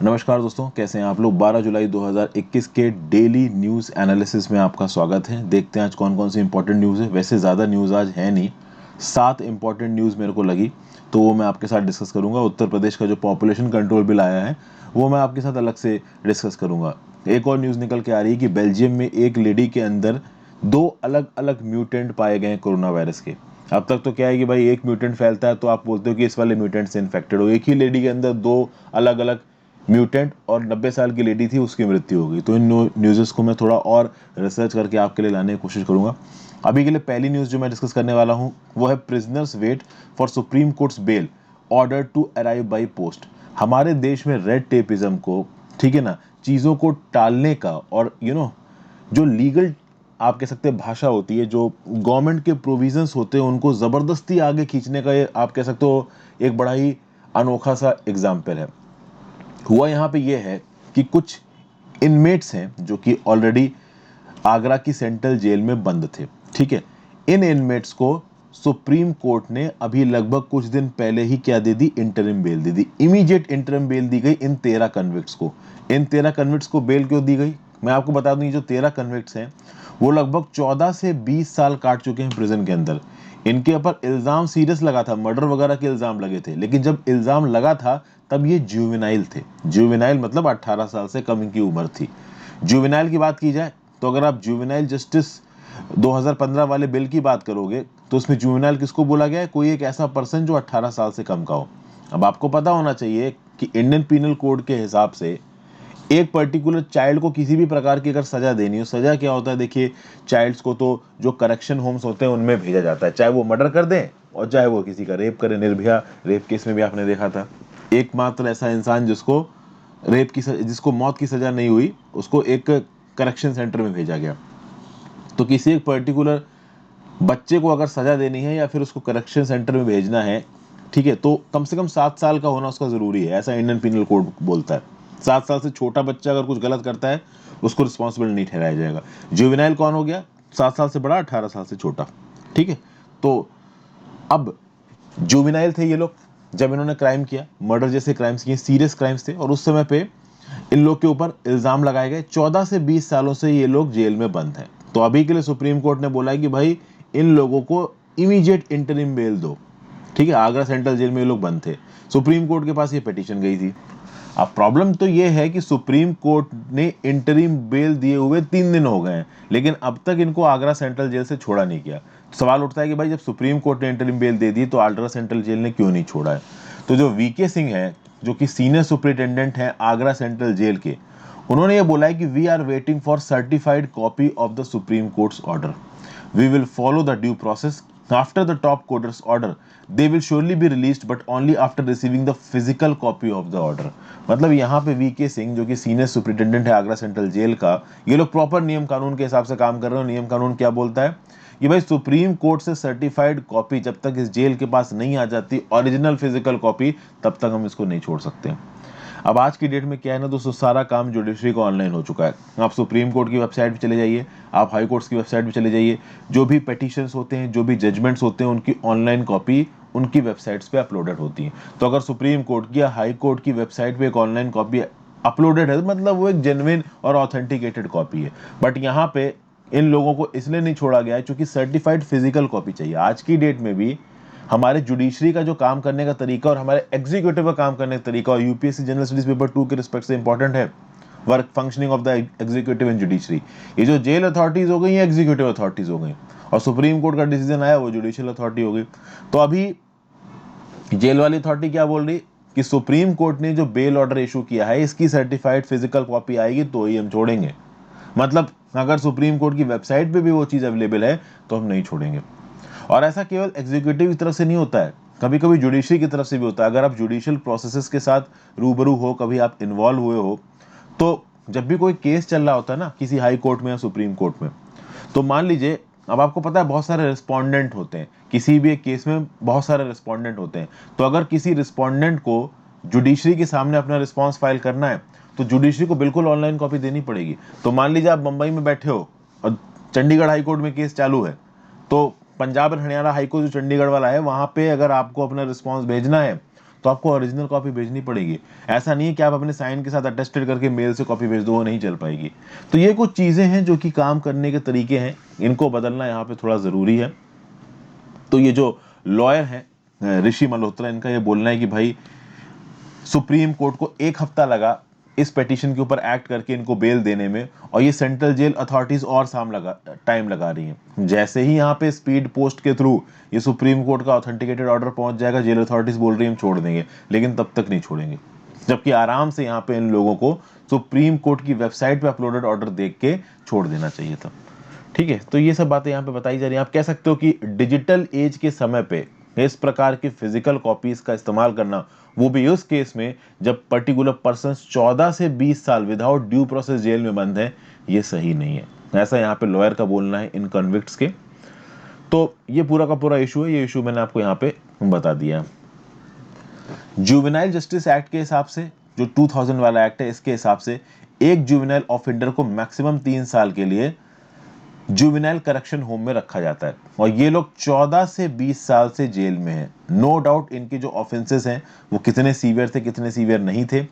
नमस्कार दोस्तों, कैसे हैं आप लोग। 12 जुलाई 2021 के डेली न्यूज़ एनालिसिस में आपका स्वागत है। देखते हैं आज कौन कौन सी इंपॉर्टेंट न्यूज़ है। वैसे ज़्यादा न्यूज़ आज है नहीं, 7 इंपॉर्टेंट न्यूज़ मेरे को लगी, तो वो मैं आपके साथ डिस्कस करूंगा। उत्तर प्रदेश का जो पॉपुलेशन कंट्रोल बिल आया है वो मैं आपके साथ अलग से डिस्कस करूंगा। एक और न्यूज़ निकल के आ रही है कि बेल्जियम में एक लेडी के अंदर 2 अलग अलग म्यूटेंट पाए गए हैं कोरोना वायरस के। अब तक तो क्या है कि भाई एक म्यूटेंट फैलता है तो आप बोलते हो कि इस वाले म्यूटेंट से इन्फेक्टेड हो। एक ही लेडी के अंदर 2 अलग अलग म्यूटेंट और 90 साल की लेडी थी, उसकी मृत्यु हो गई। तो इन न्यूज़ को मैं थोड़ा और रिसर्च करके आपके लिए लाने की कोशिश करूंगा। अभी के लिए पहली न्यूज़ जो मैं डिस्कस करने वाला हूं वो है prisoners wait for Supreme Court's bail order to arrive by post. हमारे देश में रेड टेपिज्म को, ठीक है ना, चीज़ों को टालने का और जो लीगल आप कह सकते हैं भाषा होती है, जो गवर्नमेंट के प्रोविजंस होते हैं, उनको ज़बरदस्ती आगे खींचने का ये आप कह सकते हो एक बड़ा ही अनोखा सा एग्जाम्पल है। हुआ यहाँ पे ये है कि कुछ इनमेट्स हैं जो कि ऑलरेडी आगरा की सेंट्रल जेल में बंद थे, ठीक है। इन इनमेट्स को सुप्रीम कोर्ट ने अभी लगभग कुछ दिन पहले ही क्या दे दी, इंटरिम बेल दे दी। इमीडिएट इंटरिम बेल दी गई इन 13 कन्विक्ट्स को। इन 13 कन्विक्ट्स को बेल क्यों दी गई, मैं आपको बता दूं। ये जो 13 कन्विक्ट्स हैं वो लगभग 14 से 20 साल काट चुके हैं प्रिजन के अंदर। इनके ऊपर इल्जाम सीरियस लगा था, मर्डर वगैरह के इल्जाम लगे थे, लेकिन जब इल्जाम लगा था तब ये जुवेनाइल थे। जुवेनाइल मतलब 18 साल से कम इनकी उम्र थी। जुवेनाइल की बात की जाए तो अगर आप जुवेनाइल जस्टिस 2015 वाले बिल की बात करोगे तो उसमें जुवेनाइल किसको बोला गया है, कोई एक ऐसा पर्सन जो 18 साल से कम का हो। अब आपको पता होना चाहिए कि इंडियन पीनल कोड के हिसाब से एक पर्टिकुलर चाइल्ड को किसी भी प्रकार की अगर सजा देनी हो, सजा क्या होता है, देखिए, चाइल्ड्स को तो जो करेक्शन होम्स होते हैं उनमें भेजा जाता है, चाहे वो मर्डर कर दें और चाहे वो किसी का रेप करे। निर्भया रेप केस में भी आपने देखा था, एकमात्र ऐसा इंसान जिसको जिसको मौत की सजा नहीं हुई, उसको एक करेक्शन सेंटर में भेजा गया। तो किसी एक पर्टिकुलर बच्चे को अगर सजा देनी है या फिर उसको करेक्शन सेंटर में भेजना है, ठीक है, तो कम से कम 7 साल का होना उसका जरूरी है, ऐसा इंडियन पीनल कोड बोलता है। 7 साल से छोटा बच्चा अगर कुछ गलत करता है उसको रिस्पॉन्सिबल नहीं ठहराया जाएगा। जुवेनाइल कौन हो गया, 7 साल से बड़ा, 18 साल से छोटा, ठीक है। तो अब जुवेनाइल थे ये लोग जब इन्होंने क्राइम किया, मर्डर जैसे क्राइम्स किए, सीरियस क्राइम्स थे, और उस समय पे इन लोग के ऊपर इल्जाम लगाए गए। 14 से 20 सालों से ये लोग जेल में बंद हैं। तो अभी के लिए सुप्रीम कोर्ट ने बोला है कि भाई इन लोगों को इमीडिएट इंटरिम बेल दो, ठीक है। आगरा सेंट्रल जेल में ये लोग बंद थे, सुप्रीम कोर्ट के पास ये पिटीशन गई थी। अब प्रॉब्लम तो ये है कि सुप्रीम कोर्ट ने इंटरिम बेल दिए हुए 3 दिन हो गए हैं, लेकिन अब तक इनको आगरा सेंट्रल जेल से छोड़ा नहीं गया। सवाल उठता है कि भाई जब सुप्रीम कोर्ट ने इंटरिम बेल दे दी तो आगरा सेंट्रल जेल ने क्यों नहीं छोड़ा है। तो जो वीके सिंह है, जो कि सीनियर सुपरिटेंडेंट है आगरा सेंट्रल जेल के, उन्होंने ये बोला है कि we are waiting for certified copy of the Supreme Court's order. We will follow the due process. After the top court's order, they will surely be released, but only after receiving the physical copy of the order. मतलब यहाँ पे VK Singh जो कि senior superintendent है Agra central jail का, ये लोग proper नियम कानून के हिसाब से काम कर रहे हो। नियम कानून क्या बोलता है कि भाई सुप्रीम कोर्ट से सर्टिफाइड कॉपी जब तक इस जेल के पास नहीं आ जाती, ओरिजिनल फिजिकल कॉपी, तब तक हम इसको नहीं छोड़ सकते। अब आज की डेट में क्या है ना दोस्तों, सारा काम जुडिशरी का ऑनलाइन हो चुका है। आप सुप्रीम कोर्ट की वेबसाइट पे चले जाइए, आप हाई कोर्ट्स की वेबसाइट पे चले जाइए, जो भी पिटीशंस होते हैं, जो भी जजमेंट्स होते हैं, उनकी ऑनलाइन कॉपी उनकी वेबसाइट्स पे अपलोडेड होती है। तो अगर सुप्रीम कोर्ट की या हाई कोर्ट की वेबसाइट पे एक ऑनलाइन कॉपी अपलोडेड है, मतलब वो एक जेन्युइन और ऑथेंटिकेटेड कॉपी है। बट यहाँ पे इन लोगों को इसलिए नहीं छोड़ा गया है क्योंकि सर्टिफाइड फिजिकल कॉपी चाहिए। आज की डेट में भी हमारे जुडिशरी का जो काम करने का तरीका और हमारे एग्जीक्यूटिव का काम करने का तरीका, और यूपीएससी जनरल स्टडीज पेपर 2 के रिस्पेक्ट से इंपॉर्टेंट है, work functioning of the executive in judiciary. ये जो जेल अथॉरिटीज हो गई, एग्जीक्यूटिव अथॉरिटीज हो गई, और सुप्रीम कोर्ट का डिसीजन आया वो जुडिशियल अथॉरिटी हो गई। तो अभी जेल वाली अथॉरिटी क्या बोल रही कि सुप्रीम कोर्ट ने जो बेल ऑर्डर इशू किया है इसकी सर्टिफाइड फिजिकल कॉपी आएगी तो ही हम छोड़ेंगे। मतलब अगर सुप्रीम कोर्ट की वेबसाइट पे भी वो चीज अवेलेबल है तो हम नहीं छोड़ेंगे। और ऐसा केवल एग्जीक्यूटिव की तरफ से नहीं होता है, कभी कभी जुडिशरी की तरफ से भी होता है। अगर आप जुडिशियल प्रोसेसेस के साथ रूबरू हो, कभी आप इन्वॉल्व हुए हो, तो जब भी कोई केस चल रहा होता है ना किसी हाई कोर्ट में या सुप्रीम कोर्ट में, तो मान लीजिए, अब आपको पता है बहुत सारे रिस्पोंडेंट होते हैं, किसी भी एक केस में बहुत सारे रिस्पोंडेंट होते हैं। तो अगर किसी रिस्पोंडेंट को जुडिशरी के सामने अपना रिस्पॉन्स फाइल करना है तो जुडिशरी को बिल्कुल ऑनलाइन कॉपी देनी पड़ेगी। तो मान लीजिए आप मुंबई में बैठे हो और चंडीगढ़ हाई कोर्ट में केस चालू है, तो Punjab and Haryana high court जो चंडीगढ़ वाला है, वहां पे अगर आपको अपना रिस्पॉन्स भेजना है तो आपको ओरिजिनल कॉपी भेजनी पड़ेगी। ऐसा नहीं है कि आप अपने साइन के साथ अटेस्टेड करके मेल से कॉपी भेज दो, वो नहीं चल पाएगी। तो ये कुछ चीज़ें हैं जो कि काम करने के तरीके हैं, इनको बदलना यहाँ पे थोड़ा ज़रूरी है। तो ये जो लॉयर हैं ऋषि मल्होत्रा, इनका ये बोलना है कि भाई सुप्रीम कोर्ट को 1 हफ्ता लगा इस पिटीशन के ऊपर एक्ट करके इनको बेल देने में, और ये सेंट्रल जेल अथॉरिटीज और टाइम लगा रही हैं। जैसे ही यहाँ पे स्पीड पोस्ट के थ्रू ये सुप्रीम कोर्ट का ऑथेंटिकेटेड ऑर्डर पहुंच जाएगा, जेल अथॉरिटीज बोल रही है हम छोड़ देंगे, लेकिन तब तक नहीं छोड़ेंगे, जबकि आराम से यहाँ पे इन लोगों को सुप्रीम कोर्ट की वेबसाइट पे अपलोडेड ऑर्डर देख के छोड़ देना चाहिए था। ठीक है, तो ये सब बातें यहाँ पे बताई जा रही हैं। आप कह सकते हो कि डिजिटल एज के समय पे इस प्रकार की फिजिकल कॉपीज का इस्तेमाल करना, वो भी उस केस में जब पर्टिकुलर पर्सन 14 से 20 साल विदाउट ड्यू प्रोसेस जेल में बंद है, ये सही नहीं है। ऐसा यहाँ पे लॉयर का बोलना है इन कन्विक्ट्स के। तो ये पूरा का पूरा इशू है, ये इशू मैंने आपको यहाँ पे बता दिया है। जुवेनाइल जस्टिस एक्ट के हिसाब से, जो 2000 वाला एक्ट है, इसके हिसाब से एक जुवेनाइल ऑफेंडर को मैक्सिमम 3 साल के लिए जुवेनाइल करेक्शन होम में रखा जाता है, और ये लोग 14 से 20 साल से जेल में हैं। नो डाउट इनके जो ऑफेंसेस हैं वो कितने सीवियर थे, कितने सीवियर नहीं थे।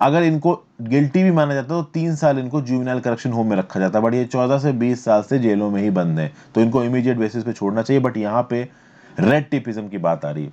अगर इनको गिल्टी भी माना जाता तो 3 साल इनको जुवेनाइल करेक्शन होम में रखा जाता, बट ये 14 से 20 साल से जेलों में ही बंद हैं, तो इनको इमीडिएट बेसिस पे छोड़ना चाहिए। बट यहाँ पे रेड टेपिज्म की बात आ रही है।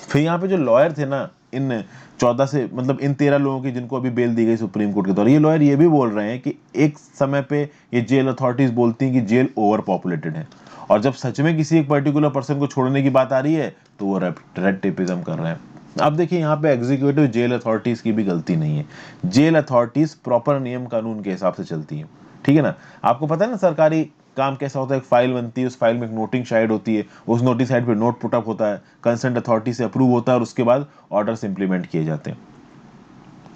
फिर यहाँ पे जो लॉयर थे ना, इन 14 से मतलब इन 13 लोगों की जिनको अभी बेल दी गई सुप्रीम कोर्ट के द्वारा, ये लॉयर ये भी बोल रहे हैं कि एक समय पे ये जेल अथॉरिटीज बोलती हैं कि जेल ओवर पॉपुलेटेड है, और जब सच में किसी एक पर्टिकुलर पर्सन को छोड़ने की बात आ रही है तो वो रेड टेपिज्म कर रहे हैं। अब देखिए यहाँ पे एग्जीक्यूटिव जेल अथॉरिटीज की भी गलती नहीं है। जेल अथॉरिटीज प्रॉपर नियम कानून के हिसाब से चलती है, ठीक है ना। आपको पता है ना सरकारी काम कैसा होता है, एक फाइल बनती है, उस फाइल में एक नोटिंग साइड होती है, उस नोटिंग साइड पे नोट पुटअप होता है, कंसर्न अथॉरिटी से अप्रूव होता है, और उसके बाद ऑर्डर्स इंप्लीमेंट किए जाते हैं।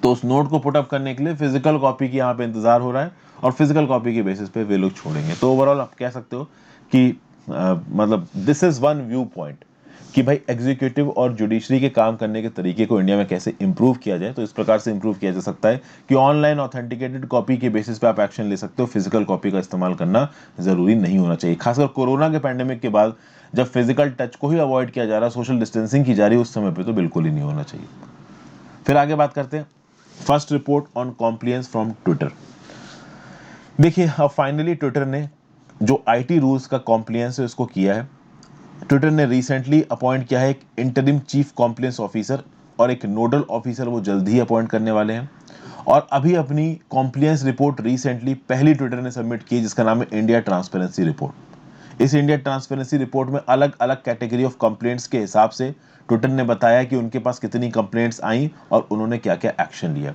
तो उस नोट को पुटअप करने के लिए फिजिकल कॉपी की यहाँ पे इंतजार हो रहा है, और फिजिकल कॉपी के बेसिस पे वे लोग छोड़ेंगे। तो ओवरऑल आप कह सकते हो कि मतलब this is one view point कि भाई एग्जीक्यूटिव और जुडिशरी के काम करने के तरीके को इंडिया में कैसे इंप्रूव किया जाए। तो इस प्रकार से इंप्रूव किया जा सकता है कि ऑनलाइन ऑथेंटिकेटेड कॉपी के बेसिस पे आप एक्शन ले सकते हो, फिजिकल कॉपी का इस्तेमाल करना जरूरी नहीं होना चाहिए। खासकर कोरोना के पैंडेमिक के बाद जब फिजिकल टच को ही अवॉइड किया जा रहा है, सोशल डिस्टेंसिंग की जा रही है, उस समय पे तो बिल्कुल ही नहीं होना चाहिए। फिर आगे बात करते हैं first report on compliance from Twitter. देखिए अब फाइनली ट्विटर ने जो आईटी रूल्स का कॉम्प्लियंस है उसको किया है। ट्विटर ने रिसेंटली अपॉइंट किया है एक इंटरिम चीफ कॉम्प्लियंस ऑफिसर, और एक नोडल ऑफिसर वो जल्द ही अपॉइंट करने वाले हैं। और अभी अपनी कॉम्प्लियंस रिपोर्ट रिसेंटली पहली ट्विटर ने सबमिट की, जिसका नाम है इंडिया ट्रांसपेरेंसी रिपोर्ट। इस इंडिया ट्रांसपेरेंसी रिपोर्ट में अलग अलग कैटेगरी ऑफ कंप्लेंट्स के हिसाब से ट्विटर ने बताया कि उनके पास कितनी कंप्लेंट्स आई और उन्होंने क्या क्या एक्शन लिया।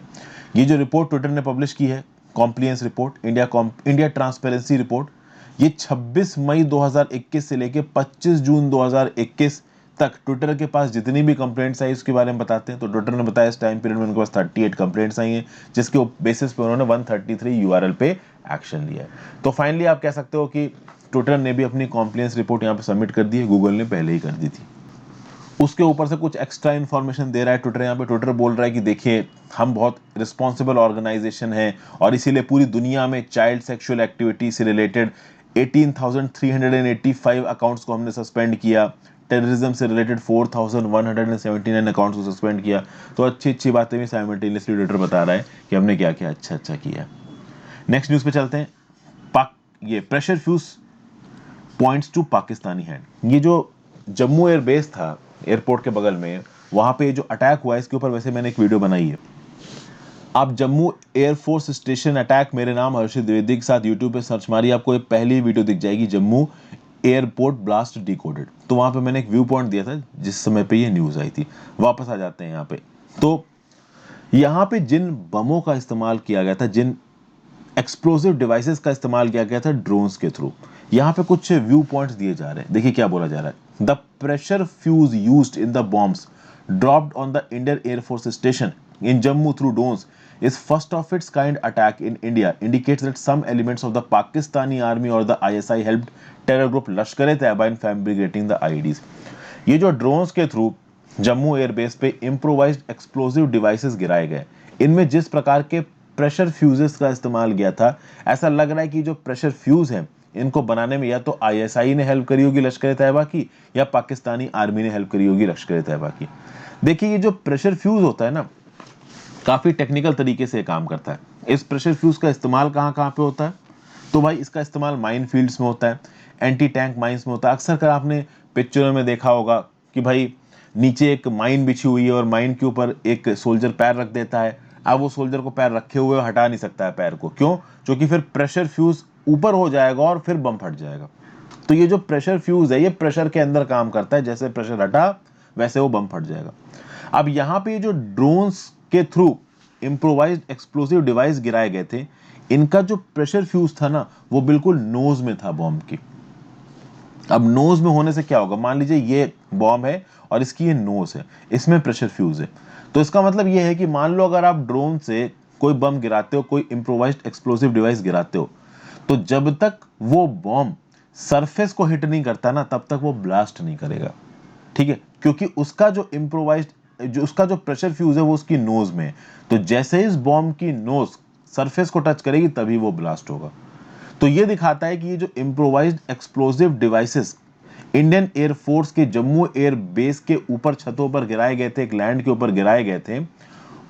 ये जो रिपोर्ट ट्विटर ने पब्लिश की है, compliance report, India transparency report, ये 26 मई 2021 से लेके 25 जून 2021 तक ट्विटर के पास जितनी भी कंप्लेंट्स आई उसके बारे में बताते हैं। तो ट्विटर ने बताया इस टाइम पीरियड में उनके पास 38 कंप्लेंट्स आई हैं, जिसके बेसिस पे उन्होंने 133 यूआरएल पे एक्शन लिया है। तो फाइनली आप कह सकते हो कि ट्विटर ने भी अपनी कॉम्प्लियंस रिपोर्ट यहाँ पे सबमिट कर दी है, गूगल ने पहले ही कर दी थी। उसके ऊपर से कुछ एक्स्ट्रा इन्फॉर्मेशन दे रहा है ट्विटर। यहाँ पे ट्विटर बोल रहा है कि देखिए हम बहुत रिस्पॉन्सिबल ऑर्गेनाइजेशन है, और इसीलिए पूरी दुनिया में चाइल्ड सेक्सुअल एक्टिविटी से रिलेटेड 18,385 अकाउंट्स को हमने सस्पेंड किया, टेररिज्म से रिलेटेड 4,179 अकाउंट्स को सस्पेंड किया। तो अच्छी अच्छी बातें भी साइमल्टेनियसली ट्विटर बता रहा है कि हमने क्या क्या अच्छा अच्छा किया। नेक्स्ट न्यूज़ पे चलते हैं। ये pressure fuse points to Pakistani hand. ये जो जम्मू एयरबेस था एयरपोर्ट के बगल में, वहां पे जो अटैक हुआ इसके ऊपर वैसे मैंने एक वीडियो बनाई है। आप जम्मू एयरफोर्स स्टेशन अटैक मेरे नाम हर्षित द्विवेदी के साथ यूट्यूब पे सर्च मारिए, आपको एक पहली वीडियो दिख जाएगी, जम्मू एयरपोर्ट ब्लास्ट डिकोडेड। तो वहां पे मैंने एक व्यू पॉइंट दिया था जिस समय पे ये न्यूज आई थी। वापस आ जाते हैं यहाँ पे। तो यहाँ पे जिन बमों का इस्तेमाल किया गया था, जिन एक्सप्लोसिव डिवाइसेस का इस्तेमाल किया गया था ड्रोन्स के थ्रू, यहाँ पे कुछ व्यू पॉइंट्स दिए जा रहे हैं। देखिए क्या बोला जा रहा है। The pressure fuse used in the bombs dropped on the Indian air force station in Jammu through drones is first of its kind attack in India, indicates that some elements of the Pakistani army or the ISI helped terror group Lashkar-e-Taiba in fabricating the IEDs। ये जो drones के through Jammu airbase पे improvised explosive devices गिराए गए, इनमें जिस प्रकार के प्रेशर फ्यूजेस का इस्तेमाल किया था, ऐसा लग रहा है कि जो प्रेशर फ्यूज हैं इनको बनाने में या तो आईएसआई ने हेल्प करी होगी लश्कर तैयबा की, या पाकिस्तानी आर्मी ने हेल्प करी होगी लश्कर तैयबा की। देखिए ये जो प्रेशर फ्यूज होता है ना, काफी टेक्निकल तरीके से काम करता है। इस प्रेशर फ्यूज का इस्तेमाल कहाँ कहाँ पे होता है, तो भाई इसका इस्तेमाल माइन फील्ड्स में होता है, एंटी टैंक माइंस में होता है। अक्सर कर आपने पिक्चरों में देखा होगा कि भाई नीचे एक माइन बिछी हुई है और माइन के ऊपर एक सोल्जर पैर रख देता है। अब वो सोल्जर को पैर रखे हुए हटा नहीं सकता है पैर को, क्यों? क्योंकि फिर प्रेशर फ्यूज ऊपर हो जाएगा और फिर बम फट जाएगा। तो ये जो प्रेशर फ्यूज है ये प्रेशर के अंदर काम करता है, जैसे प्रेशर हटा वैसे वो बम फट जाएगा। अब यहाँ पे जो ड्रोन्स के थ्रू इम्प्रोवाइज्ड एक्सप्लोसिव डिवाइस गिराए गए थे, इनका जो प्रेशर फ्यूज था ना वो बिल्कुल नोज में था बॉम्ब की। अब नोज में होने से क्या होगा, मान लीजिए ये बॉम्ब है और इसकी ये नोज है, इसमें प्रेशर फ्यूज है, तो इसका मतलब ये है कि मान लो अगर आप ड्रोन से कोई बम गिराते हो, कोई इम्प्रोवाइज्ड एक्सप्लोसिव डिवाइस गिराते हो, तो जब तक वो बॉम्ब सरफेस को हिट नहीं करता ना तब तक वो ब्लास्ट नहीं करेगा, ठीक है? क्योंकि उसका जो उसका जो प्रेशर फ्यूज है वो उसकी नोज में है। तो जैसे ही इस बॉम्ब की नोज सरफेस को टच करेगी तभी वो ब्लास्ट होगा। तो ये दिखाता है कि ये जो improvised explosive devices Indian air force के जम्मू एयर बेस के ऊपर छतों पर गिराए गए थे, एक लैंड के ऊपर गिराए गए थे,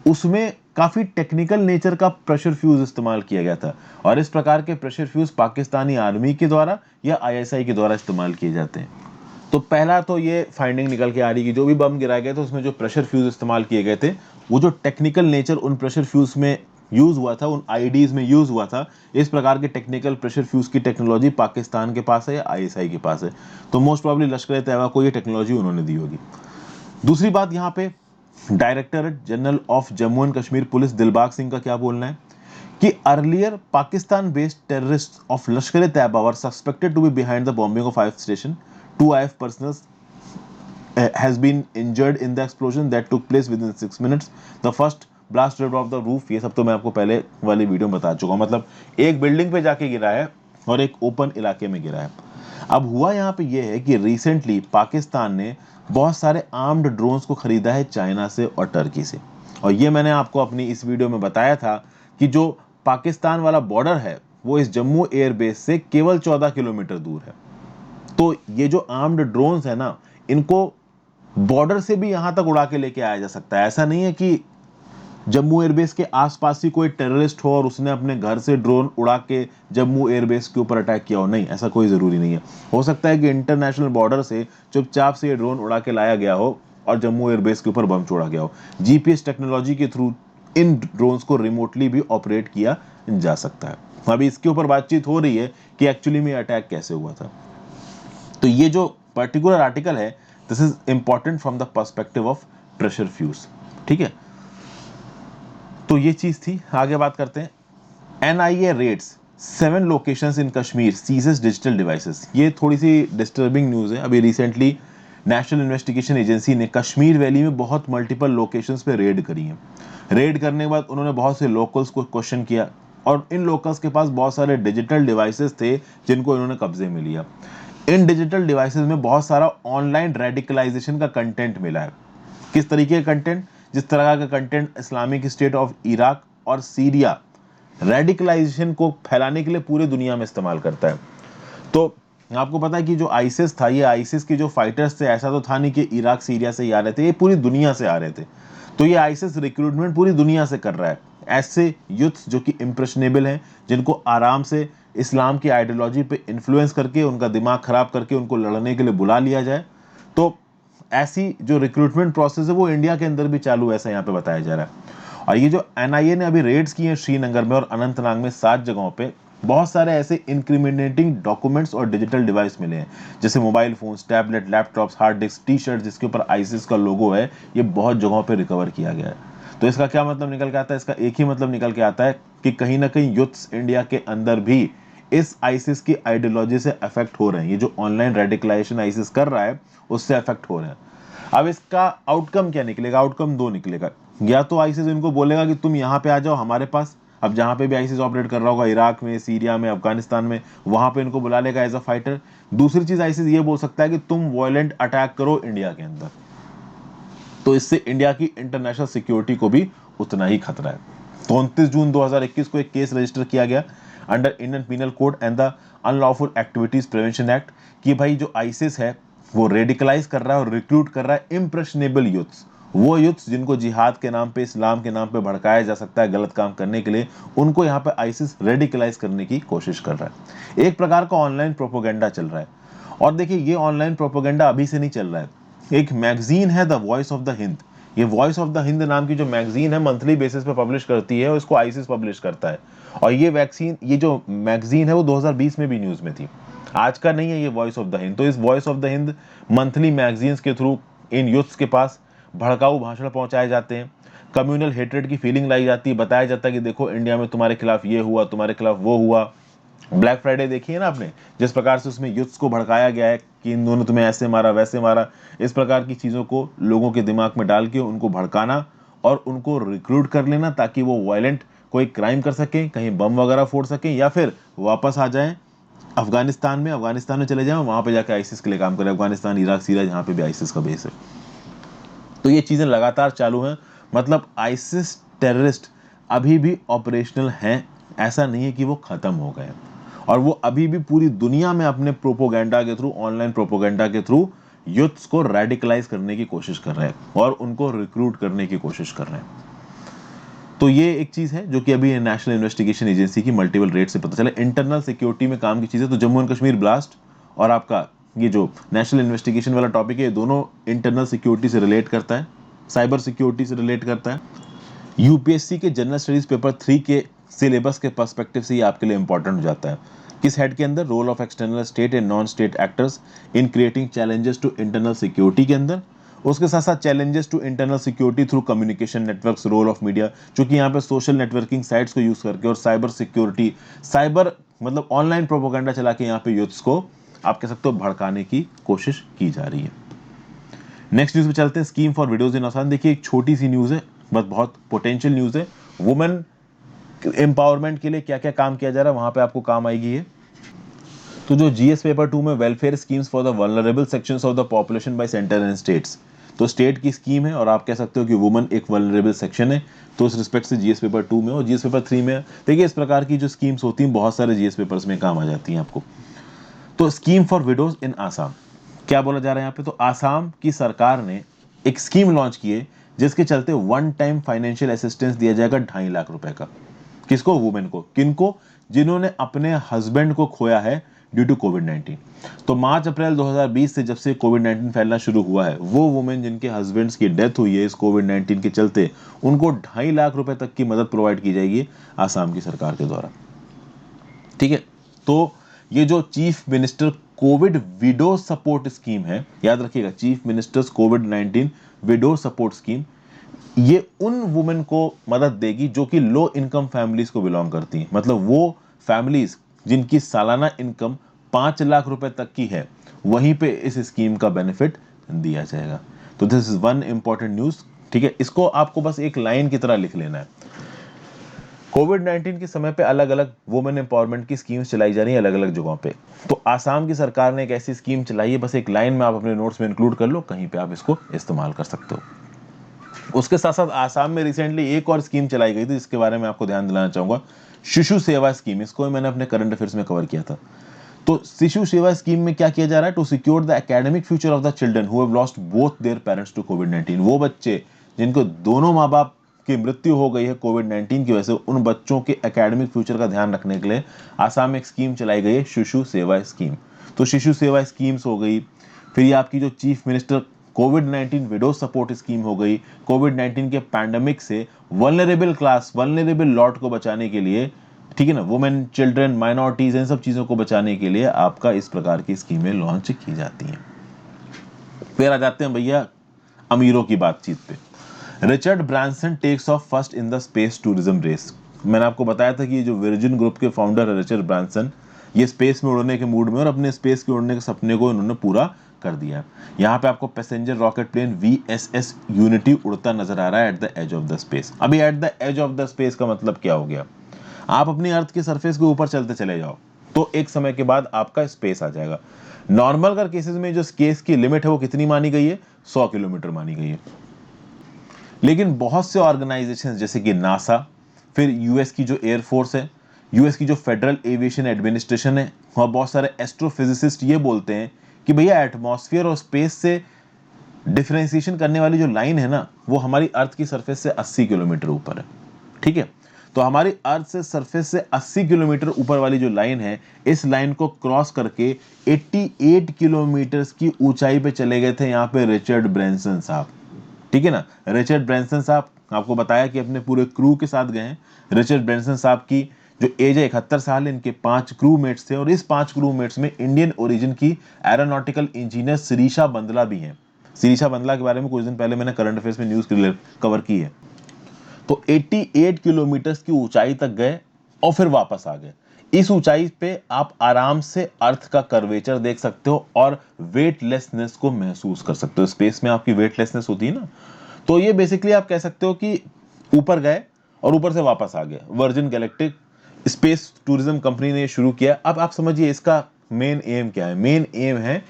उसमें काफी टेक्निकल नेचर का प्रेशर फ्यूज इस्तेमाल किया गया था। और इस प्रकार के प्रेशर फ्यूज पाकिस्तानी आर्मी के द्वारा या आईएसआई के द्वारा इस्तेमाल किए जाते हैं। तो पहला तो ये फाइंडिंग निकल के आ रही कि जो भी बम गिराए गए थे उसमें जो प्रेशर फ्यूज इस्तेमाल किए गए थे, वो जो टेक्निकल नेचर उन प्रेशर फ्यूज में यूज हुआ था, उन आईडीज में यूज हुआ था, इस प्रकार के टेक्निकल प्रेशर फ्यूज की टेक्नोलॉजी पाकिस्तान के पास है या आईएसआई के पास है। तो मोस्ट प्रॉब्ली लश्कर तैयबा को ये टेक्नोलॉजी उन्होंने दी होगी। दूसरी बात, यहाँ पे director general of Jammu and Kashmir police Dilbagh Singh का क्या बोलना है कि earlier Pakistan based terrorist of Lashkar Taiba were suspected to be behind the bombing of IAF station. 2 IF personnel has been injured in the explosion that took place within 6 minutes. The first blast ripped off the roof. ये सब तो मैं आपको पहले वाली video में बता चुका हूँ। मतलब एक बिल्डिंग पे जाके गिरा है और एक ओपन इलाके में गिरा है। अब हुआ यहाँ पे ये है कि रिसेंटली पाकिस्तान ने बहुत सारे आर्म्ड ड्रोन्स को खरीदा है चाइना से और टर्की से। और ये मैंने आपको अपनी इस वीडियो में बताया था कि जो पाकिस्तान वाला बॉर्डर है वो इस जम्मू एयरबेस से केवल 14 किलोमीटर दूर है। तो ये जो आर्म्ड ड्रोन्स है ना, इनको बॉर्डर से भी यहां तक उड़ा के लेके आया जा सकता है। ऐसा नहीं है कि जम्मू एयरबेस के आसपास ही कोई टेररिस्ट हो और उसने अपने घर से ड्रोन उड़ा के जम्मू एयरबेस के ऊपर अटैक किया हो, नहीं, ऐसा कोई जरूरी नहीं है। हो सकता है कि इंटरनेशनल बॉर्डर से चुपचाप से ये ड्रोन उड़ा के लाया गया हो और जम्मू एयरबेस के ऊपर बम छोड़ा गया हो। जीपीएस टेक्नोलॉजी के थ्रू इन ड्रोन्स को रिमोटली भी ऑपरेट किया जा सकता है। अभी इसके ऊपर बातचीत हो रही है कि एक्चुअली में अटैक कैसे हुआ था। तो ये जो पर्टिकुलर आर्टिकल है, this is important from the perspective of pressure fuse, ठीक है? तो ये चीज थी। आगे बात करते हैं। NIA raids 7 locations in Kashmir, seizes digital devices. ये थोड़ी सी डिस्टर्बिंग न्यूज है। अभी रिसेंटली नेशनल इन्वेस्टिगेशन एजेंसी ने कश्मीर वैली में बहुत मल्टीपल लोकेशंस पे रेड करी है। रेड करने के बाद उन्होंने बहुत से लोकल्स को क्वेश्चन किया और इन लोकल्स के पास बहुत सारे डिजिटल डिवाइसेस थे जिनको इन्होंने कब्जे में लिया। इन डिजिटल डिवाइसेस में बहुत सारा ऑनलाइन रेडिकलाइजेशन का कंटेंट मिला है। किस तरीके का कंटेंट? जिस तरह का content Islamic state of Iraq और सीरिया रेडिकलाइजेशन को फैलाने के लिए पूरे दुनिया में इस्तेमाल करता है। तो आपको पता है कि जो आईसिस था, ये आईसिस के जो फाइटर्स थे, ऐसा तो था नहीं कि इराक सीरिया से ही आ रहे थे, ये पूरी दुनिया से आ रहे थे। तो ये आईसिस रिक्रूटमेंट पूरी दुनिया से कर रहा है। ऐसे यूथ जो कि इंप्रेशनेबल हैं, जिनको आराम से इस्लाम की आइडियोलॉजी पे इन्फ्लुएंस करके उनका दिमाग खराब करके उनको लड़ने के लिए बुला लिया जाए। तो ऐसी जो रिक्रूटमेंट प्रोसेस है वो इंडिया के अंदर भी चालू है, ऐसा यहाँ पे बताया जा रहा है। और ये जो एनआईए ने अभी रेड्स किए हैं श्रीनगर में और अनंतनाग में 7 जगहों पे, बहुत सारे ऐसे इंक्रिमिनेटिंग डॉक्यूमेंट्स और डिजिटल डिवाइस मिले हैं, जैसे mobile phones, tablet, laptops, hard disk, T shirt जिसके ऊपर आईसिस का लोगो है, ये बहुत जगहों पे रिकवर किया गया है। तो इसका क्या मतलब निकल के आता है? इसका एक ही मतलब निकल के आता है कि कहीं ना कहीं यूथ्स इंडिया के अंदर भी इस आईसिस की आइडियोलॉजी से अफेक्ट हो रहे हैं। ये जो ऑनलाइन रेडिकलाइजेशन आईसिस कर रहा है उससे अफेक्ट हो रहे हैं। अब इसका आउटकम क्या निकलेगा? आउटकम 2 निकलेगा। या तो आईसिस इनको बोलेगा कि तुम यहाँ पे आ जाओ हमारे पास, अब जहाँ पे भी आईसिस ऑपरेट कर रहा होगा, इराक में, सीरिया में, अफगानिस्तान में, वहां पे इनको बुला लेगा एज अ फाइटर। दूसरी चीज आईसिस ये बोल सकता है कि तुम वायलेंट अटैक करो इंडिया के अंदर। तो इससे इंडिया की इंटरनेशनल सिक्योरिटी को भी उतना ही खतरा है। तो 29 जून 2021 को एक केस रजिस्टर किया गया under Indian Penal Code and the Unlawful Activities Prevention Act कि भाई जो आईसिस है वो रेडिकलाइज कर रहा है और रिक्रूट कर रहा है इम्प्रेशनेबल यूथ्स, वो यूथ्स जिनको जिहाद के नाम पे, इस्लाम के नाम पे भड़काया जा सकता है गलत काम करने के लिए, उनको यहाँ पे आईसिस रेडिकलाइज करने की कोशिश कर रहा है। एक प्रकार का ऑनलाइन प्रोपोगेंडा चल रहा है। और देखिए ये ऑनलाइन प्रोपोगेंडा अभी से नहीं चल रहा है। एक मैगजीन है the voice of the Hind, ये वॉइस ऑफ द हिंद नाम की जो मैगजीन है मंथली बेसिस पे पब्लिश करती है और इसको आईसिस पब्लिश करता है। और ये जो मैगजीन है वो 2020 में भी न्यूज में थी, आज का नहीं है ये वॉइस ऑफ द हिंद। तो इस voice of the Hind monthly magazines के थ्रू इन यूथ्स के पास भड़काऊ भाषण पहुंचाए जाते हैं, कम्युनल हेट्रेड की फीलिंग लाई जाती है, बताया जाता है कि देखो इंडिया में तुम्हारे खिलाफ ये हुआ, तुम्हारे खिलाफ वो हुआ। ब्लैक फ्राइडे देखी है ना आपने, जिस प्रकार से उसमें यूथ्स को भड़काया गया है कि इन दोनों तुम्हें ऐसे मारा वैसे मारा, इस प्रकार की चीज़ों को लोगों के दिमाग में डाल के उनको भड़काना और उनको रिक्रूट कर लेना ताकि वो वायलेंट कोई क्राइम कर सकें, कहीं बम वगैरह फोड़ सकें या फिर वापस आ जाएं अफगानिस्तान में चले जाएं, वहां पे जाके आईसिस के लिए काम करें। अफगानिस्तान, इराक, सीरिया जहां पे भी आईसिस का बेस है। तो ये चीजें लगातार चालू हैं। मतलब आईसिस टेररिस्ट अभी भी ऑपरेशनल हैं, ऐसा नहीं है कि वो खत्म हो गए, और वो अभी भी पूरी दुनिया में अपने प्रोपोगेंडा के थ्रू, ऑनलाइन प्रोपोगेंडा के थ्रू यूथ्स को रेडिकलाइज करने की कोशिश कर रहे हैं और उनको रिक्रूट करने की कोशिश कर रहे हैं। तो ये एक चीज है जो कि अभी नेशनल इन्वेस्टिगेशन एजेंसी की मल्टीपल रेड से पता चला। इंटरनल सिक्योरिटी में काम की चीजें, तो जम्मू एंड कश्मीर ब्लास्ट और आपका ये जो नेशनल इन्वेस्टिगेशन वाला टॉपिक है, ये दोनों इंटरनल सिक्योरिटी से रिलेट करता है, साइबर सिक्योरिटी से रिलेट करता है। यूपीएससी के जनरल स्टडीज पेपर 3 के सिलेबस के पर्सपेक्टिव से ये आपके लिए इंपॉर्टेंट हो जाता है। किस हेड के अंदर? Role of external state and non state actors in creating challenges to internal security के अंदर। उसके साथ साथ challenges to internal security through communication networks, role of media, क्योंकि यहाँ पे सोशल नेटवर्किंग साइट्स को यूज करके और साइबर सिक्योरिटी, साइबर मतलब ऑनलाइन प्रोपोगेंडा चला के यहाँ पे यूथ्स को आप कह सकते हो भड़काने की कोशिश की जा रही है। नेक्स्ट न्यूज पे चलते हैं, स्कीम फॉर विडोज इन आसाम। देखिए एक छोटी सी न्यूज है बट बहुत पोटेंशियल न्यूज है। वुमेन एम्पावरमेंट के लिए क्या क्या काम किया जा रहा है वहां पे आपको काम आएगी ये। तो जो जीएस पेपर 2 में welfare schemes for the vulnerable sections of the population bye centre and states, तो स्टेट की स्कीम है और आप कह सकते हो कि वुमन एक वल्नरेबल सेक्शन है, तो इस रिस्पेक्ट से जीएस पेपर 2 में और जीएस पेपर 3 में देखिए इस प्रकार की जो स्कीम्स होती हैं बहुत सारे जीएस पेपर्स में काम आ जाती हैं आपको। तो स्कीम फॉर विडोज इन आसाम, क्या बोला जा रहा है यहाँ पे? तो आसाम की सरकार ने एक स्कीम लॉन्च की है जिसके चलते वन टाइम फाइनेंशियल असिस्टेंस दिया जाएगा 2.5 लाख रुपए का। किसको? वुमेन को। किनको? जिन्होंने अपने हस्बैंड को खोया है ड्यू टू कोविड-19। तो मार्च अप्रैल 2020 से जब से कोविड-19 फैलना शुरू हुआ है, वो वुमेन जिनके हस्बैंड्स की डेथ हुई है इस कोविड-19 के चलते, उनको 2.5 लाख रुपए तक की मदद प्रोवाइड की जाएगी आसाम की सरकार के द्वारा। ठीक है, तो ये जो chief minister Covid window support scheme है, याद रखिएगा, चीफ मिनिस्टर्स कोविड-19 विडो सपोर्ट स्कीम, ये उन वुमेन को मदद देगी जो कि लो इनकम फैमिलीज को बिलोंग करती हैं। मतलब वो फैमिलीज जिनकी सालाना इनकम 5 लाख रुपए तक की है, वहीं पे इस स्कीम का बेनिफिट दिया जाएगा। तो this is one important news. ठीक है, इसको आपको बस एक लाइन की तरह लिख लेना है। कोविड-19 के समय पे अलग अलग वुमेन एम्पावरमेंट की स्कीम्स चलाई जा रही है अलग अलग जगहों पे। तो आसाम की सरकार ने एक ऐसी स्कीम चलाई है, बस एक लाइन में आप अपने नोट्स में इंक्लूड कर लो, कहीं पे आप इसको इस्तेमाल कर सकते हो। उसके साथ साथ आसाम में रिसेंटली एक और स्कीम चलाई गई थी जिसके बारे में आपको ध्यान दिलाना चाहूंगा, शिशु सेवा स्कीम। इसको मैंने अपने करंट अफेयर्स में कवर किया था। तो शिशु सेवा स्कीम में क्या किया जा रहा है? To secure the academic future of the children who have lost both their parents to कोविड-19। वो बच्चे जिनको दोनों माँ बाप की मृत्यु हो गई है कोविड-19 की वजह से, उन बच्चों के एकेडमिक फ्यूचर का ध्यान रखने के लिए आसाम में एक स्कीम चलाई गई है, शिशु सेवा स्कीम। तो शिशु सेवा स्कीम्स हो गई, फिर ये आपकी जो चीफ मिनिस्टर कोविड-19 विडो सपोर्ट स्कीम हो गई, कोविड-19 के पैंडेमिक से वल्नरेबल क्लास, वल्नरेबल लॉट को बचाने के लिए, ठीक है ना, वुमेन, चिल्ड्रन, माइनॉरिटीज, इन सब चीजों को बचाने के लिए आपका इस प्रकार की स्कीमें लॉन्च की जाती हैं। फिर आ जाते हैं भैया अमीरों की बातचीत पे। Richard Branson takes off first in the space tourism race. मैंने आपको बताया था कि ये जो वर्जिन ग्रुप के फाउंडर है रिचर्ड ब्रांसन, ये स्पेस में उड़ने के मूड में और अपने स्पेस के उड़ने के सपने को इन्होंने पूरा कर दिया है। यहाँ पे आपको passenger rocket plane VSS Unity उड़ता नजर आ रहा है at the edge of the space. अभी at the edge of the space का मतलब क्या हो गया? आप अपनी अर्थ के सरफेस के ऊपर चलते चले जाओ तो एक समय के बाद आपका स्पेस आ जाएगा। नॉर्मल कर केसेस में जो स्पेस की लिमिट है वो कितनी मानी गई है? 100 किलोमीटर मानी गई है। लेकिन बहुत से ऑर्गेनाइजेशंस जैसे कि नासा, फिर यूएस की जो एयरफोर्स है, यूएस की जो फेडरल एविएशन एडमिनिस्ट्रेशन है और बहुत सारे एस्ट्रोफिजिसिस्ट ये बोलते हैं कि भैया एटमॉस्फेयर और स्पेस से डिफरेंशिएशन करने वाली जो लाइन है ना, वो हमारी अर्थ की सरफेस से 80 किलोमीटर ऊपर है। ठीक है, तो हमारी अर्थ से सरफेस से 80 किलोमीटर ऊपर वाली जो लाइन है, इस लाइन को क्रॉस करके 88 किलोमीटर की ऊंचाई पे चले गए थे यहाँ पे रिचर्ड ब्रैंसन साहब। ठीक है ना, रिचर्ड ब्रैंसन साहब, आपको बताया कि अपने पूरे क्रू के साथ गए हैं। रिचर्ड ब्रैंसन साहब की जो एज है 71 साल है, इनके 5 क्रू मेट्स थे और इस 5 क्रू मेट्स में इंडियन ओरिजिन की एरोनॉटिकल इंजीनियर शिरीषा बंदला भी हैं। शिरीषा बंदला के बारे में कुछ दिन पहले मैंने करंट अफेयर्स में न्यूज कवर की है। तो 88 किलोमीटर की ऊंचाई तक गए और फिर वापस आ गए। इस ऊंचाई पे आप आराम से अर्थ का कर्वेचर देख सकते हो और वेटलेसनेस को महसूस कर सकते हो। स्पेस में आपकी वेटलेसनेस होती है ना, तो ये बेसिकली आप कह सकते हो कि ऊपर गए और ऊपर से वापस आ गए। Virgin galactic space tourism company ने शुरू किया। अब आप समझिए इसका मेन एम क्या है। मेन एम है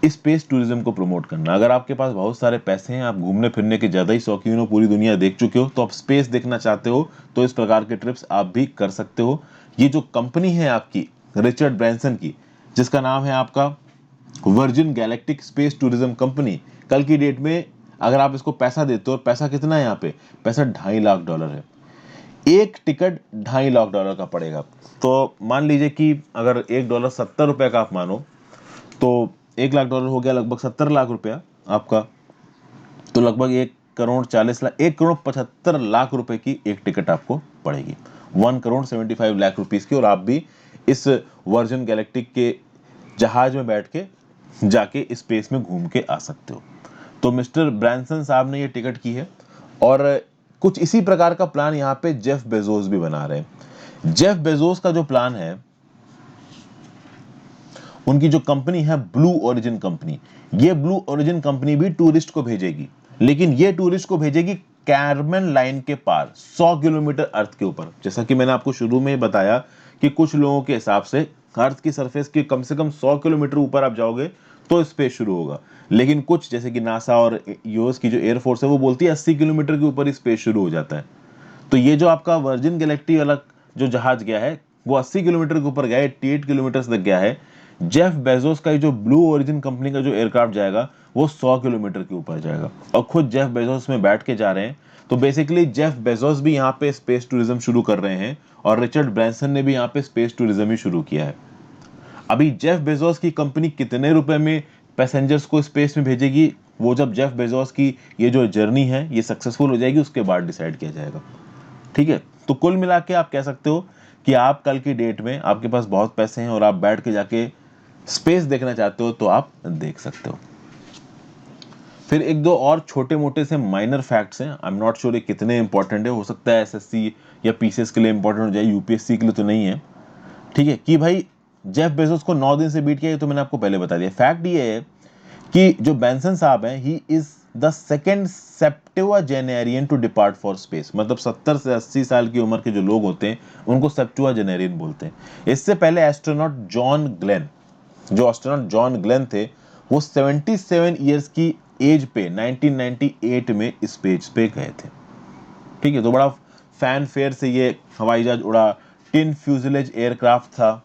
स्पेस टूरिज्म को प्रमोट करना। अगर आपके पास बहुत सारे पैसे हैं, आप घूमने फिरने के ज्यादा ही शौकीन हो, पूरी दुनिया देख चुके हो, तो आप स्पेस देखना चाहते हो, तो इस प्रकार के ट्रिप्स आप भी कर सकते हो। ये जो कंपनी है आपकी रिचर्ड ब्रैंसन की, जिसका नाम है आपका virgin galactic space tourism company, कल की डेट में अगर आप इसको पैसा देते हो, और पैसा कितना है यहाँ पे, पैसा $2.5 लाख है। एक टिकट $2.5 लाख का पड़ेगा। तो मान लीजिए कि अगर $1 $70 का आप मानो, तो $1 लाख हो गया लगभग 70 लाख रुपया आपका। तो लगभग 1 करोड़ 40 लाख, 1 करोड़ 75 लाख रुपए की एक टिकट आपको पड़ेगी, 1 करोड़ 75 लाख रुपीज की। और आप भी इस वर्जिन गैलेक्टिक के जहाज में बैठ के जाके स्पेस में घूम के आ सकते हो। तो मिस्टर ब्रैंसन साहब ने ये टिकट की है। और कुछ इसी प्रकार का प्लान यहाँ पे जेफ बेजोस भी बना रहे हैं। जेफ बेजोस का जो प्लान है, उनकी जो कंपनी है ब्लू ओरिजिन कंपनी, ये ब्लू ओरिजिन कंपनी भी टूरिस्ट को भेजेगी, लेकिन ये टूरिस्ट को भेजेगी कैरमन लाइन के पार 100 किलोमीटर अर्थ के ऊपर। जैसा कि मैंने आपको शुरू में बताया कि कुछ लोगों के हिसाब से अर्थ की सरफेस के कम से कम 100 किलोमीटर ऊपर आप जाओगे तो स्पेस शुरू होगा, लेकिन कुछ जैसे कि नासा और यूएस की जो एयरफोर्स है वो बोलती है 80 किलोमीटर के ऊपर ही स्पेस शुरू हो जाता है। तो ये जो आपका वर्जिन गैलेक्टिक वाला जो जहाज गया है, वो 80 किलोमीटर के ऊपर गया है, 88 किलोमीटर तक गया है। जेफ बेजोस का जो ब्लू ओरिजिन कंपनी का जो एयरक्राफ्ट जाएगा, वो 100 किलोमीटर के ऊपर जाएगा और खुद जेफ बेजोस में बैठ के जा रहे हैं। तो बेसिकली जेफ बेजोस भी यहाँ पे स्पेस टूरिज्म शुरू कर रहे हैं और रिचर्ड ब्रैंसन ने भी यहाँ पे स्पेस टूरिज्म ही शुरू किया है। अभी जेफ बेजोस की कंपनी कितने रुपए में पैसेंजर्स को स्पेस में भेजेगी, वो जब जेफ बेजोस की ये जो जर्नी है ये सक्सेसफुल हो जाएगी, उसके बाद डिसाइड किया जाएगा। ठीक है, तो कुल मिला के आप कह सकते हो कि आप कल की डेट में आपके पास बहुत पैसे हैं और आप बैठ के जाके स्पेस देखना चाहते हो तो आप देख सकते हो। फिर एक दो और छोटे मोटे से माइनर फैक्ट्स हैं, आई एम नॉट श्योर ये कितने इंपॉर्टेंट है, हो सकता है एसएससी या पीसीएस के लिए इंपॉर्टेंट हो जाए, यूपीएससी के लिए तो नहीं है। ठीक है, कि भाई जेफ बेजोस को 9 दिन से बीट किया, ये तो मैंने आपको पहले बता दिया। फैक्ट ये है कि जो बेंसन साहब हैं, he is the second septuagenarian to depart for space. मतलब 70 से 80 साल की उम्र के जो लोग होते हैं उनको सेप्टुआजेनेरियन बोलते हैं। इससे पहले एस्ट्रोनॉट जॉन ग्लेन, जो एस्ट्रोनॉट जॉन ग्लेन थे, वो 77 ईयर्स की एज पे 1998 में स्पेस पे गए थे। ठीक है, तो बड़ा फैन फेयर से ये हवाई जहाज उड़ा, टिन फ्यूजलेज एयरक्राफ्ट था।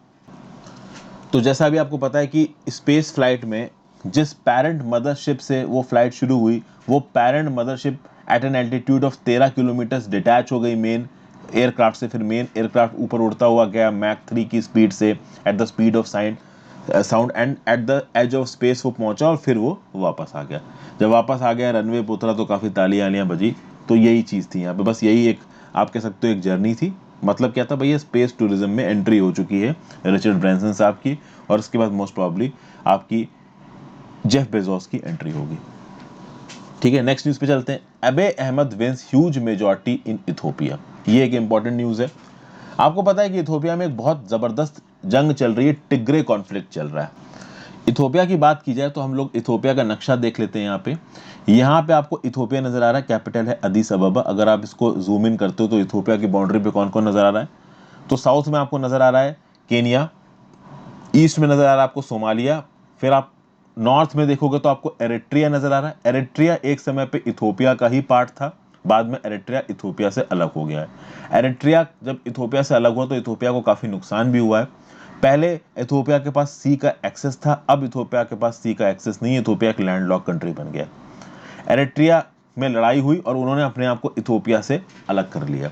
तो जैसा भी आपको पता है कि स्पेस फ्लाइट में जिस पैरेंट मदरशिप से वो फ्लाइट शुरू हुई, वो parent mothership at an altitude of 13 kilometre detach हो गई मेन एयरक्राफ्ट से। फिर मेन एयरक्राफ्ट ऊपर उड़ता हुआ गया मैक 3 की स्पीड से, at the speed of sound and at the edge of space वो पहुंचा और फिर वो वापस आ गया। जब वापस आ गया, रनवे पे उतरा तो काफ़ी तालियां बजी। तो यही चीज़ थी यहाँ पे, बस यही एक आप कह सकते हो एक जर्नी थी। मतलब क्या था भैया, स्पेस टूरिज्म में एंट्री हो चुकी है रिचर्ड ब्रैंसन साहब की, और उसके बाद मोस्ट प्रॉब्ली आपकी जेफ बेजोस की एंट्री होगी। ठीक है, नेक्स्ट न्यूज पे चलते हैं। Abiy Ahmed wins huge majority in Ethiopia. ये एक इंपॉर्टेंट न्यूज है। आपको पता है कि इथोपिया में एक बहुत जबरदस्त जंग चल रही है, टिग्रे कॉन्फ्लिक्ट चल रहा है। इथोपिया की बात की जाए तो हम लोग इथोपिया का नक्शा देख लेते हैं। यहाँ पे आपको इथोपिया नजर आ रहा है, कैपिटल है अदीस अबबा। अगर आप इसको जूम इन करते हो तो इथोपिया की बाउंड्री पे कौन कौन नजर आ रहा है, तो साउथ में आपको नजर आ रहा है केनिया, ईस्ट में नजर आ रहा है आपको सोमालिया, फिर आप नॉर्थ में देखोगे तो आपको एरिट्रिया नजर आ रहा है। एरिट्रिया एक समय पे इथोपिया का ही पार्ट था, बाद में एरिट्रिया इथोपिया से अलग हो गया है। एरिट्रिया जब इथोपिया से अलग हुआ तो इथोपिया को काफी नुकसान भी हुआ है। पहले इथोपिया के पास सी का एक्सेस था, अब इथोपिया के पास सी का एक्सेस नहीं है, इथोपिया एक लैंडलॉक कंट्री बन गया। एरिट्रिया में लड़ाई हुई और उन्होंने अपने आप को इथोपिया से अलग कर लिया।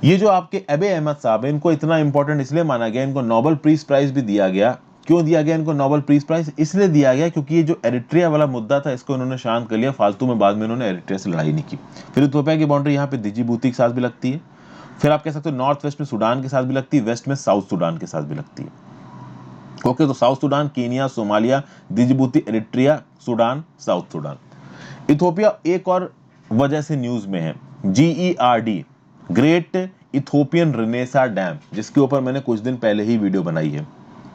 ये जो आपके अबे अहमद साहब है, इनको इतना इंपॉर्टेंट इसलिए माना गया, इनको नोबेल पीस प्राइज भी दिया गया। क्यों दिया गया इनको नोबेल पीस प्राइज? इसलिए दिया गया क्योंकि ये जो एरिट्रिया वाला मुद्दा था इसको इन्होंने शांत कर लिया फालतू में, बाद में इन्होंने एरिट्रिया से लड़ाई नहीं की। फिर इथोपिया की बाउंड्री यहाँ पे डिजिबूती के साथ भी लगती है, फिर आप कह सकते हो नॉर्थ वेस्ट में सूडान के साथ भी लगती है, वेस्ट में साउथ सूडान के साथ भी लगती है। ओके, तो South Sudan, Kenya, Somalia, Djibouti, Eritrea, Sudan, South Sudan. Ethiopia एक और वजह से न्यूज में है, GERD, Great Ethiopian Renaissance Dam, जिसके ऊपर मैंने कुछ दिन पहले ही वीडियो बनाई है।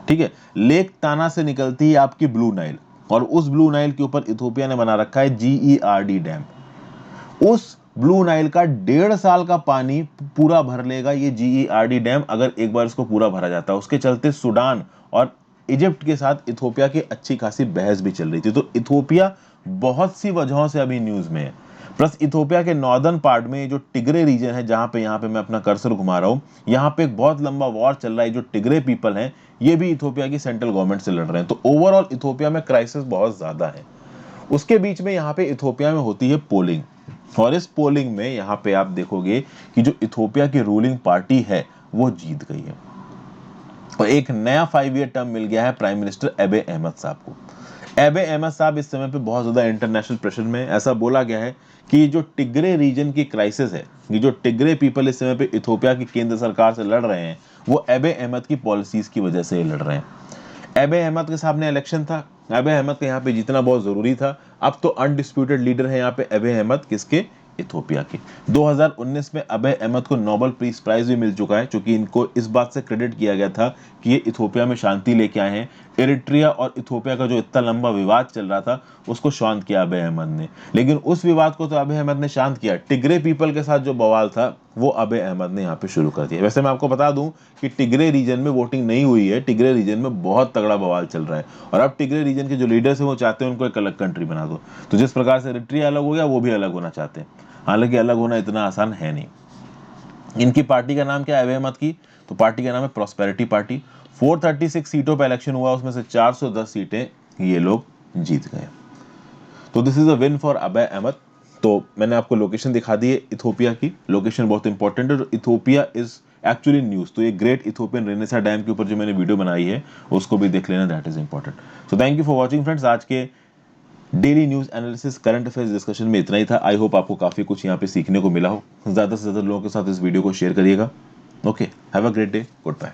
ठीक है, लेक ताना से निकलती है आपकी ब्लू नाइल, और उस ब्लू नाइल के ऊपर इथोपिया ने बना रखा है GERD डैम। उस ब्लू नाइल का 1.5 साल का पानी पूरा भर लेगा ये GERD डैम, अगर एक बार इसको पूरा भरा जाता है। उसके चलते सूडान और इजिप्ट के साथ इथोपिया की अच्छी खासी बहस भी चल रही थी। तो इथोपिया बहुत सी वजहों से अभी न्यूज में है। प्लस इथोपिया के नॉर्दर्न पार्ट में जो टिग्रे रीजन है, जहां पे यहाँ पे मैं अपना कर्सर घुमा रहा हूँ, यहाँ पे एक बहुत लंबा वॉर चल रहा है। जो टिग्रे पीपल हैं ये भी इथोपिया की सेंट्रल गवर्नमेंट से लड़ रहे हैं। तो ओवरऑल इथोपिया में क्राइसिस बहुत ज्यादा है। उसके बीच में यहाँ पे इथोपिया में होती है पोलिंग, और इस पोलिंग में यहाँ पे आप देखोगे कि जो इथोपिया की रूलिंग पार्टी है वो जीत गई है, और एक नया 5 ईयर टर्म मिल गया है प्राइम मिनिस्टर अबे अहमद साहब को। अबे अहमद साहब इस समय पे बहुत ज्यादा इंटरनेशनल प्रेशर में। ऐसा बोला गया है कि जो टिग्रे रीजन की क्राइसिस है, ये जो टिग्रे पीपल इस समय पे इथोपिया की केंद्र सरकार से लड़ रहे हैं, वो अबे अहमद की पॉलिसीज की वजह से लड़ रहे हैं। अबे अहमद के सामने इलेक्शन था, अबे अहमद के यहाँ पे जीतना बहुत जरूरी था। अब तो अनडिस्प्यूटेड लीडर है यहाँ पे अबे अहमद, किसके? इथोपिया के। 2019 में अबे अहमद को नोबेल पीस प्राइज भी मिल चुका है, क्योंकि इनको इस बात से क्रेडिट किया गया था कि ये इथोपिया में शांति लेके आए हैं। एरिट्रिया और इथोपिया का जो इतना लंबा विवाद चल रहा था उसको शांत किया अबे अहमद ने। लेकिन उस विवाद को तो अबे अहमद ने शांत किया, टिग्रे पीपल के साथ जो बवाल था वो अबे अहमद ने यहाँ पे शुरू कर दिया। वैसे मैं आपको बता दूं कि टिग्रे रीजन में वोटिंग नहीं हुई है, टिग्रे रीजन में बहुत तगड़ा बवाल चल रहा है, और अब टिग्रे रीजन के जो लीडर्स हैं वो चाहते हैं उनको एक अलग कंट्री बना दो। तो जिस प्रकार से एरिट्रिया अलग हो गया, वो भी अलग होना चाहते हैं। हालांकि अलग होना इतना आसान है नहीं। इनकी पार्टी का नाम क्या है अबे अहमद की? तो पार्टी का नाम है प्रॉस्पेरिटी पार्टी। 436 सीटों पर इलेक्शन हुआ, उसमें से 410 सीटें ये लोग जीत गए। तो this is a win for अबे अहमद। तो मैंने आपको लोकेशन दिखा दी है इथोपिया की, लोकेशन बहुत इंपॉर्टेंट है। Ethiopia is actually news. तो ये ग्रेट इथोपियन रेनेसा डैम के ऊपर जो मैंने वीडियो बनाई है उसको भी देख लेना, that is important. So thank you for watching friends. आज के daily news analysis current affairs discussion में इतना ही था। आई होप आपको काफी कुछ यहाँ पे सीखने को मिला हो। ज्यादा से ज्यादा लोगों के साथ इस वीडियो को शेयर करिएगा। Okay, have a great day, good bye.